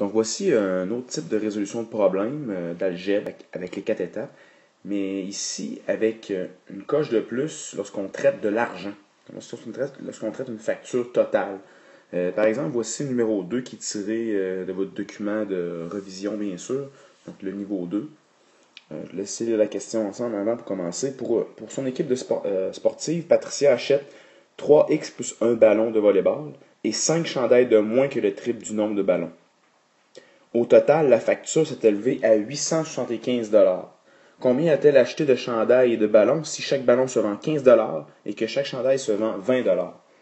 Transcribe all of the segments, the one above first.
Donc voici un autre type de résolution de problème d'algèbre avec les 4 étapes, mais ici avec une coche de plus lorsqu'on traite de l'argent, lorsqu'on traite une facture totale. Par exemple, voici le numéro 2 qui est tiré de votre document de revision, bien sûr, donc le niveau 2. Je vais laisser la question ensemble avant pour commencer. Pour son équipe de sportive, Patricia achète 3x plus un ballon de volleyball et 5 chandails de moins que le triple du nombre de ballons. Au total, la facture s'est élevée à 875 $. Combien a-t-elle acheté de chandails et de ballons si chaque ballon se vend 15 $ et que chaque chandail se vend 20 $?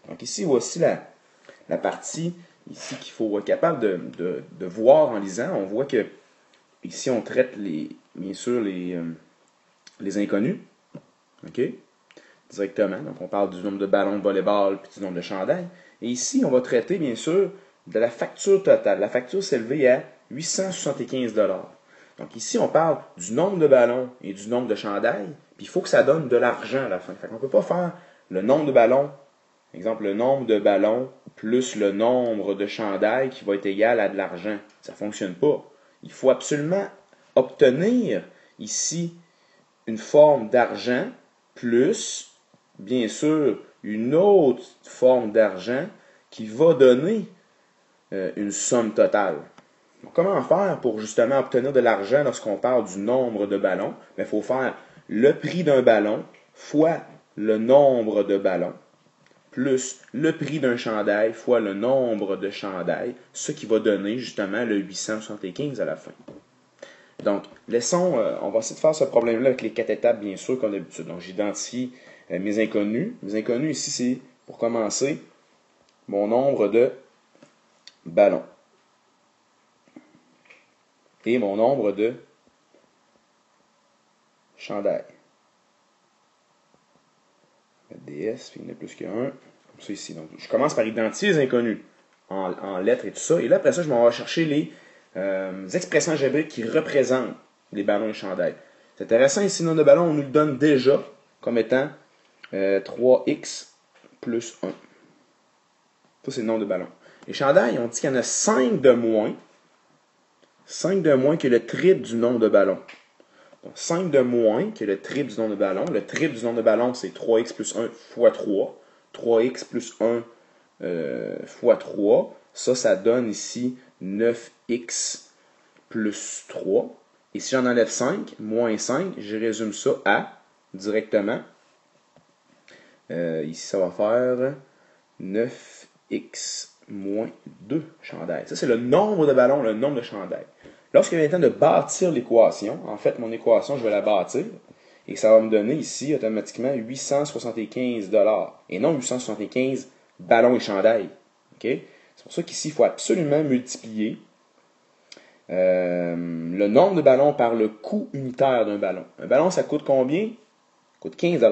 Donc ici, voici la partie ici qu'il faut être capable de voir en lisant. On voit que ici, on traite bien sûr les inconnus. OK? Directement. Donc, on parle du nombre de ballons de volleyball puis du nombre de chandails. Et ici, on va traiter, bien sûr, de la facture totale. La facture s'est élevée à 875 $. Donc ici, on parle du nombre de ballons et du nombre de chandails, puis il faut que ça donne de l'argent à la fin. Fait qu'on ne peut pas faire le nombre de ballons, exemple, le nombre de ballons plus le nombre de chandails qui va être égal à de l'argent. Ça ne fonctionne pas. Il faut absolument obtenir ici une forme d'argent plus, bien sûr, une autre forme d'argent qui va donner une somme totale. Donc, comment faire pour justement obtenir de l'argent lorsqu'on parle du nombre de ballons? Il faut faire le prix d'un ballon fois le nombre de ballons plus le prix d'un chandail fois le nombre de chandails, ce qui va donner justement le 875 à la fin. Donc, on va essayer de faire ce problème-là avec les 4 étapes, bien sûr, comme d'habitude. Donc, j'identifie mes inconnus. Mes inconnus, ici, c'est, pour commencer, mon nombre de ballons. Et mon nombre de chandails. DS, puis il y en a plus qu'un. Comme ça ici. Donc, je commence par identifier les inconnus en lettres et tout ça. Et là, après ça, je m'en vais chercher les expressions algébriques qui représentent les ballons et chandails. C'est intéressant, ici, le nombre de ballons, on nous le donne déjà comme étant 3x plus 1. Ça, c'est le nombre de ballons. Les chandails, on dit qu'il y en a 5 de moins. 5 de moins que le triple du nombre de ballons. Donc, 5 de moins que le triple du nombre de ballons. Le triple du nombre de ballons, c'est 3x plus 1 fois 3. 3x plus 1 fois 3. Ça donne ici 9x plus 3. Et si j'en enlève 5, moins 5, je résume ça à, directement, ici, ça va faire 9x moins 2 chandails. Ça, c'est le nombre de ballons, le nombre de chandails. Lorsqu'il vient le temps de bâtir l'équation, en fait, mon équation, je vais la bâtir, et ça va me donner ici, automatiquement, 875 $, et non 875 ballons et chandails. Okay? C'est pour ça qu'ici, il faut absolument multiplier le nombre de ballons par le coût unitaire d'un ballon. Un ballon, ça coûte combien? Ça coûte 15 $.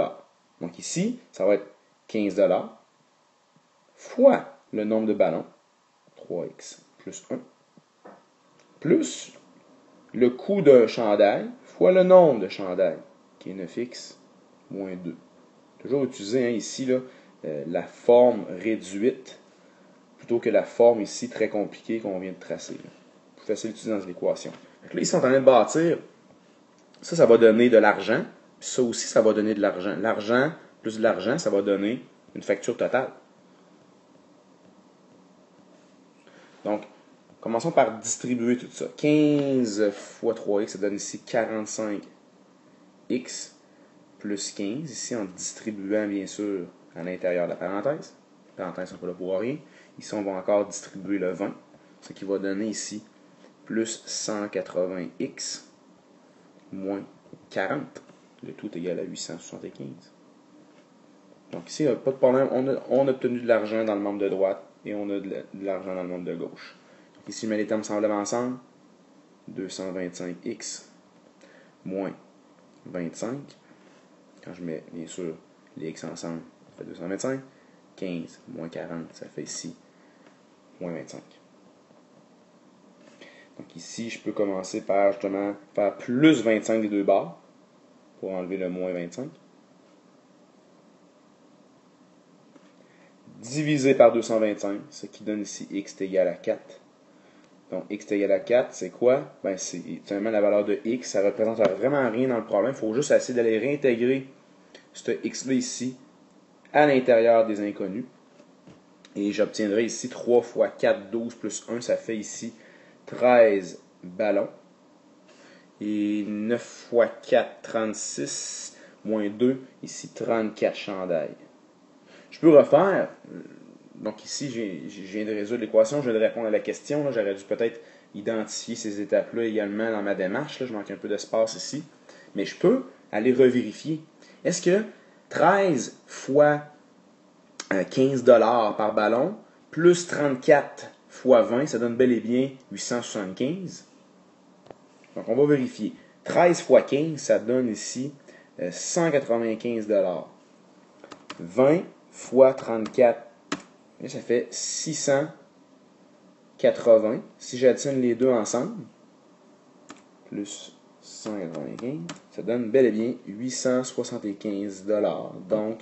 Donc ici, ça va être 15 $ fois le nombre de ballons, 3x plus 1, plus le coût d'un chandail fois le nombre de chandails, qui est 9x moins 2. Toujours utiliser ici là, la forme réduite plutôt que la forme ici très compliquée qu'on vient de tracer. Là. Plus facile d'utiliser dans l'équation. Là, ici, on est en train de bâtir. Ça va donner de l'argent. Ça aussi, ça va donner de l'argent. L'argent plus de l'argent, ça va donner une facture totale. Donc, commençons par distribuer tout ça. 15 fois 3x, ça donne ici 45x plus 15. Ici, en distribuant, bien sûr, à l'intérieur de la parenthèse. Les parenthèses ne sont pas là pour rien. Ici, on va encore distribuer le 20. Ce qui va donner ici plus 180x moins 40. Le tout est égal à 875. Donc ici, pas de problème. On a obtenu de l'argent dans le membre de droite et on a de l'argent dans le membre de gauche. Donc ici, je mets les termes semblables ensemble. 225x moins 25. Quand je mets, bien sûr, les x ensemble, ça fait 225. 15 moins 40, ça fait ici moins 25. Donc ici, je peux commencer par justement faire plus 25 des deux bords pour enlever le moins 25. Divisé par 225, ce qui donne ici x est égal à 4, Donc, x est égal à 4, c'est quoi? Ben, c'est finalement la valeur de x. Ça ne représente vraiment rien dans le problème. Il faut juste essayer d'aller réintégrer ce x-là ici à l'intérieur des inconnus. Et j'obtiendrai ici 3 fois 4, 12 plus 1, ça fait ici 13 ballons. Et 9 fois 4, 36, moins 2, ici 34 chandails. Je peux refaire. Donc ici, je viens de résoudre l'équation, je viens de répondre à la question. J'aurais dû peut-être identifier ces étapes-là également dans ma démarche. Là, je manque un peu d'espace ici. Mais je peux aller revérifier. Est-ce que 13 fois 15 $ par ballon, plus 34 fois 20, ça donne bel et bien 875. Donc, on va vérifier. 13 fois 15, ça donne ici 195 $. 20 fois 34, ça fait 680. Si j'additionne les deux ensemble, plus 195, ça donne bel et bien 875 $. Donc,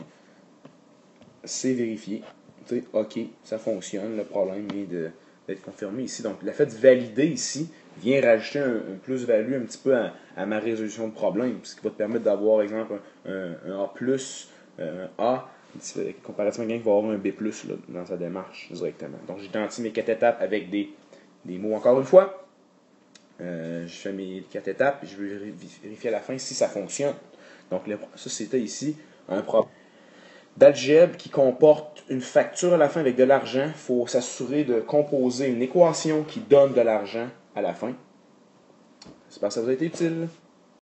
c'est vérifié. OK, ça fonctionne. Le problème vient d'être confirmé ici. Donc, le fait de valider ici vient rajouter un plus-value un petit peu à ma résolution de problème, ce qui va te permettre d'avoir, exemple, un A+, un A, comparativement à quelqu'un qui va avoir un B+, là, dans sa démarche directement. Donc, j'identifie mes 4 étapes avec des mots encore une fois. Je fais mes 4 étapes et je vais vérifier à la fin si ça fonctionne. Donc, ça, c'était ici un problème d'algèbre qui comporte une facture à la fin avec de l'argent. Il faut s'assurer de composer une équation qui donne de l'argent à la fin. J'espère que ça vous a été utile.